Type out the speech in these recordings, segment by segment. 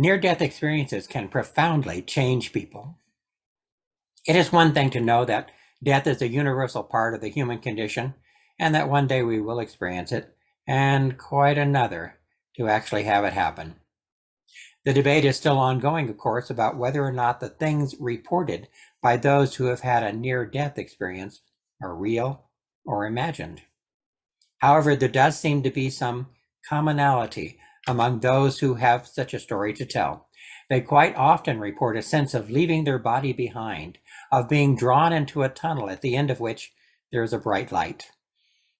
Near-death experiences can profoundly change people. It is one thing to know that death is a universal part of the human condition and that one day we will experience it, and quite another to actually have it happen. The debate is still ongoing, of course, about whether or not the things reported by those who have had a near-death experience are real or imagined. However, there does seem to be some commonality among those who have such a story to tell. They quite often report a sense of leaving their body behind, of being drawn into a tunnel at the end of which there is a bright light.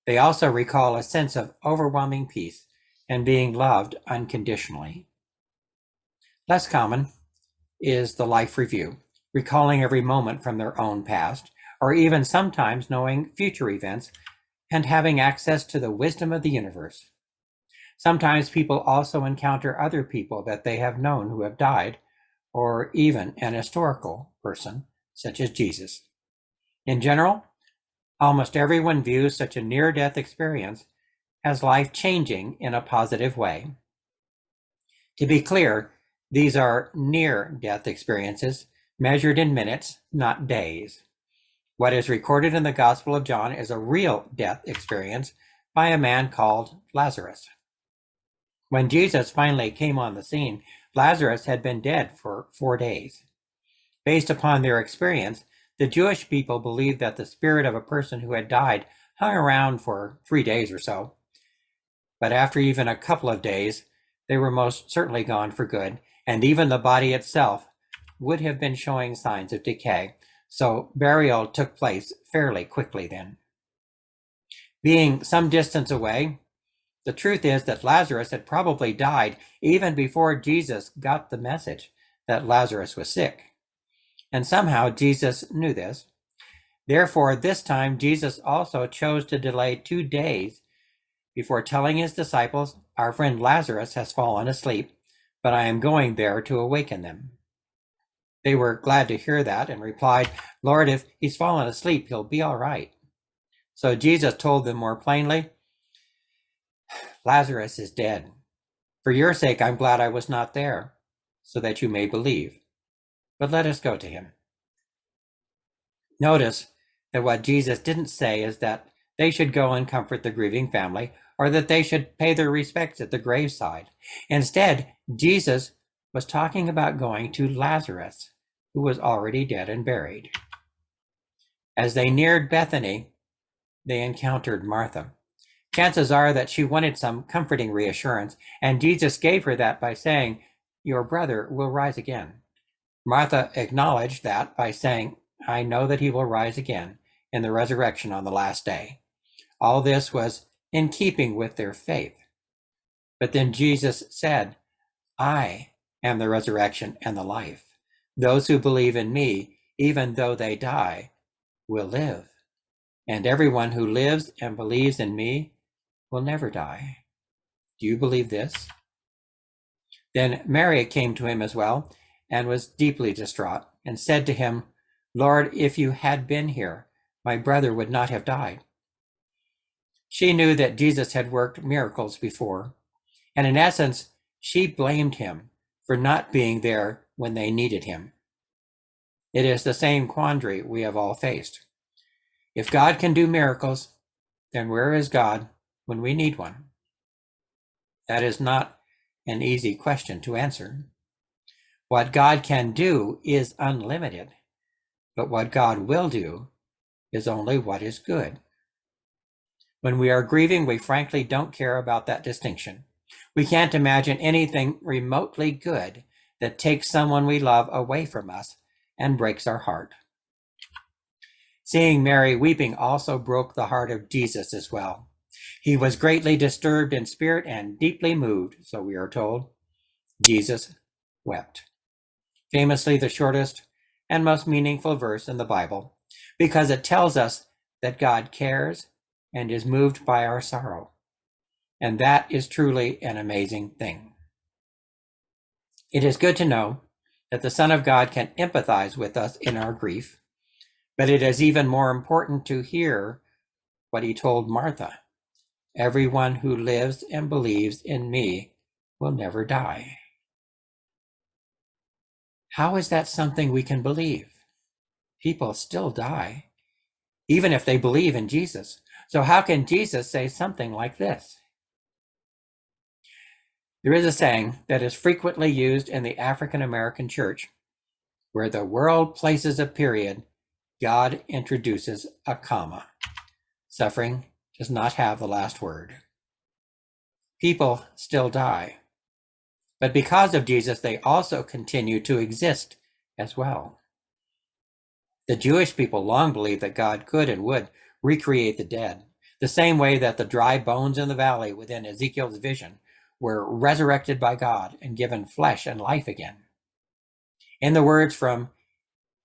They also recall a sense of overwhelming peace and being loved unconditionally. Less common is the life review, recalling every moment from their own past, or even sometimes knowing future events and having access to the wisdom of the universe. Sometimes people also encounter other people that they have known who have died, or even an historical person, such as Jesus. In general, almost everyone views such a near-death experience as life-changing in a positive way. To be clear, these are near-death experiences measured in minutes, not days. What is recorded in the Gospel of John is a real death experience by a man called Lazarus. When Jesus finally came on the scene, Lazarus had been dead for 4 days. Based upon their experience, the Jewish people believed that the spirit of a person who had died hung around for 3 days or so. But after even a couple of days, they were most certainly gone for good, and even the body itself would have been showing signs of decay, so burial took place fairly quickly then. Being some distance away, the truth is that Lazarus had probably died even before Jesus got the message that Lazarus was sick. And somehow Jesus knew this. Therefore, this time Jesus also chose to delay 2 days before telling his disciples, "Our friend Lazarus has fallen asleep, but I am going there to awaken them." They were glad to hear that and replied, "Lord, if he's fallen asleep, he'll be all right." So Jesus told them more plainly, "Lazarus is dead. For your sake, I'm glad I was not there, so that you may believe. But let us go to him." Notice that what Jesus didn't say is that they should go and comfort the grieving family, or that they should pay their respects at the graveside. Instead, Jesus was talking about going to Lazarus, who was already dead and buried. As they neared Bethany, they encountered Martha. Chances are that she wanted some comforting reassurance, and Jesus gave her that by saying, "Your brother will rise again." Martha acknowledged that by saying, "I know that he will rise again in the resurrection on the last day." All this was in keeping with their faith. But then Jesus said, "I am the resurrection and the life. Those who believe in me, even though they die, will live. And everyone who lives and believes in me will never die." Do you believe this? Then Mary came to him as well and was deeply distraught and said to him, "Lord, if you had been here, my brother would not have died." She knew that Jesus had worked miracles before, and in essence, she blamed him for not being there when they needed him. It is the same quandary we have all faced. If God can do miracles, then where is God when we need one? That is not an easy question to answer. What God can do is unlimited, but what God will do is only what is good. When we are grieving, we frankly don't care about that distinction. We can't imagine anything remotely good that takes someone we love away from us and breaks our heart. Seeing Mary weeping also broke the heart of Jesus as well. He was greatly disturbed in spirit and deeply moved, so we are told. Jesus wept. Famously the shortest and most meaningful verse in the Bible, because it tells us that God cares and is moved by our sorrow. And that is truly an amazing thing. It is good to know that the Son of God can empathize with us in our grief, but it is even more important to hear what he told Martha. Everyone who lives and believes in me will never die. How is that something we can believe? People still die, even if they believe in Jesus. So how can Jesus say something like this? There is a saying that is frequently used in the African American church. Where the world places a period, God introduces a comma. Suffering does not have the last word. People still die. But because of Jesus, they also continue to exist as well. The Jewish people long believed that God could and would recreate the dead, the same way that the dry bones in the valley within Ezekiel's vision were resurrected by God and given flesh and life again. In the words from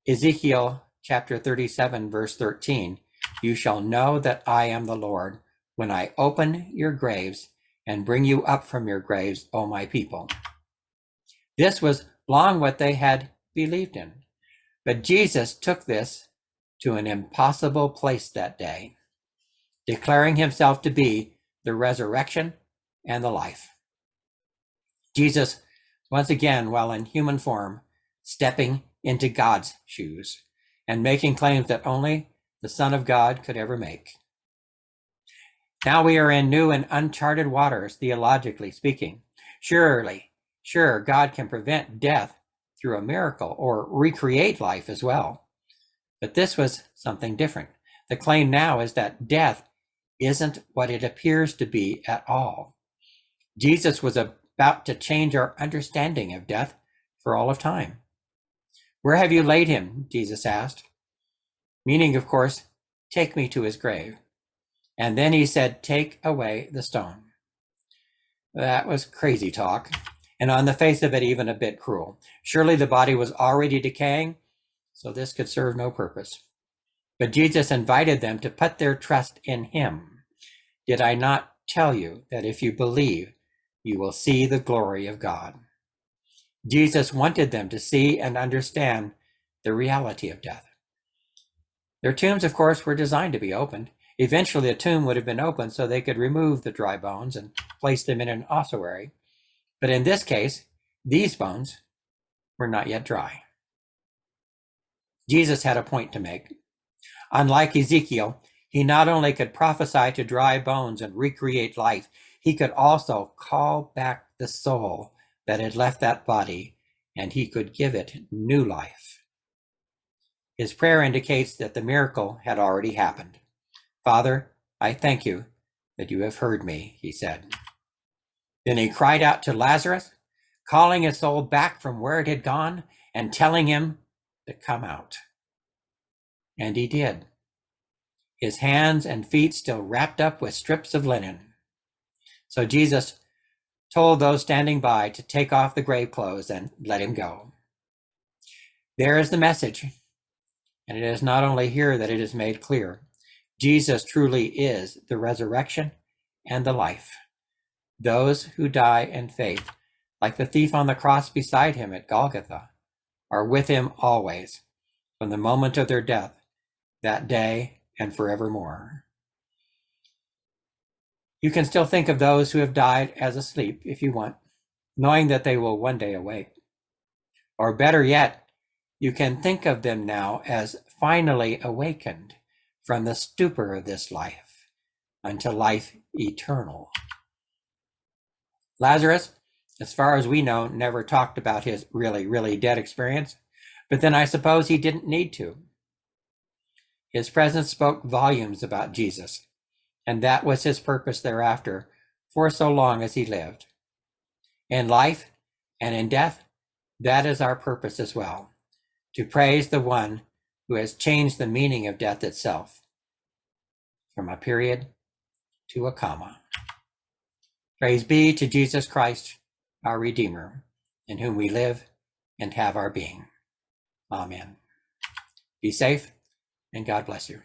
Ezekiel chapter 37, verse 13, you shall know that I am the Lord when I open your graves and bring you up from your graves, O my people. This was long what they had believed in, but Jesus took this to an impossible place that day, declaring himself to be the resurrection and the life. Jesus, once again, while in human form, stepping into God's shoes and making claims that only the Son of God could ever make. Now we are in new and uncharted waters, theologically speaking. Sure, God can prevent death through a miracle or recreate life as well. But this was something different. The claim now is that death isn't what it appears to be at all. Jesus was about to change our understanding of death for all of time. Where have you laid him? Jesus asked. Meaning, of course, take me to his grave. And then he said, take away the stone. That was crazy talk, and on the face of it, even a bit cruel. Surely the body was already decaying, so this could serve no purpose. But Jesus invited them to put their trust in him. Did I not tell you that if you believe, you will see the glory of God? Jesus wanted them to see and understand the reality of death. Their tombs, of course, were designed to be opened. Eventually, a tomb would have been opened so they could remove the dry bones and place them in an ossuary. But in this case, these bones were not yet dry. Jesus had a point to make. Unlike Ezekiel, he not only could prophesy to dry bones and recreate life, he could also call back the soul that had left that body, and he could give it new life. His prayer indicates that the miracle had already happened. Father, I thank you that you have heard me, he said. Then he cried out to Lazarus, calling his soul back from where it had gone and telling him to come out. And he did, his hands and feet still wrapped up with strips of linen. So Jesus told those standing by to take off the grave clothes and let him go. There is the message, and it is not only here that it is made clear. Jesus truly is the resurrection and the life. Those who die in faith, like the thief on the cross beside him at Golgotha, are with him always, from the moment of their death, that day and forevermore. You can still think of those who have died as asleep if you want, knowing that they will one day awake. Or better yet, you can think of them now as finally awakened from the stupor of this life unto life eternal. Lazarus, as far as we know, never talked about his really dead experience, but then I suppose he didn't need to. His presence spoke volumes about Jesus, and that was his purpose thereafter for so long as he lived. In life and in death, that is our purpose as well, to praise the one who has changed the meaning of death itself, from a period to a comma. Praise be to Jesus Christ, our Redeemer, in whom we live and have our being. Amen. Be safe, and God bless you.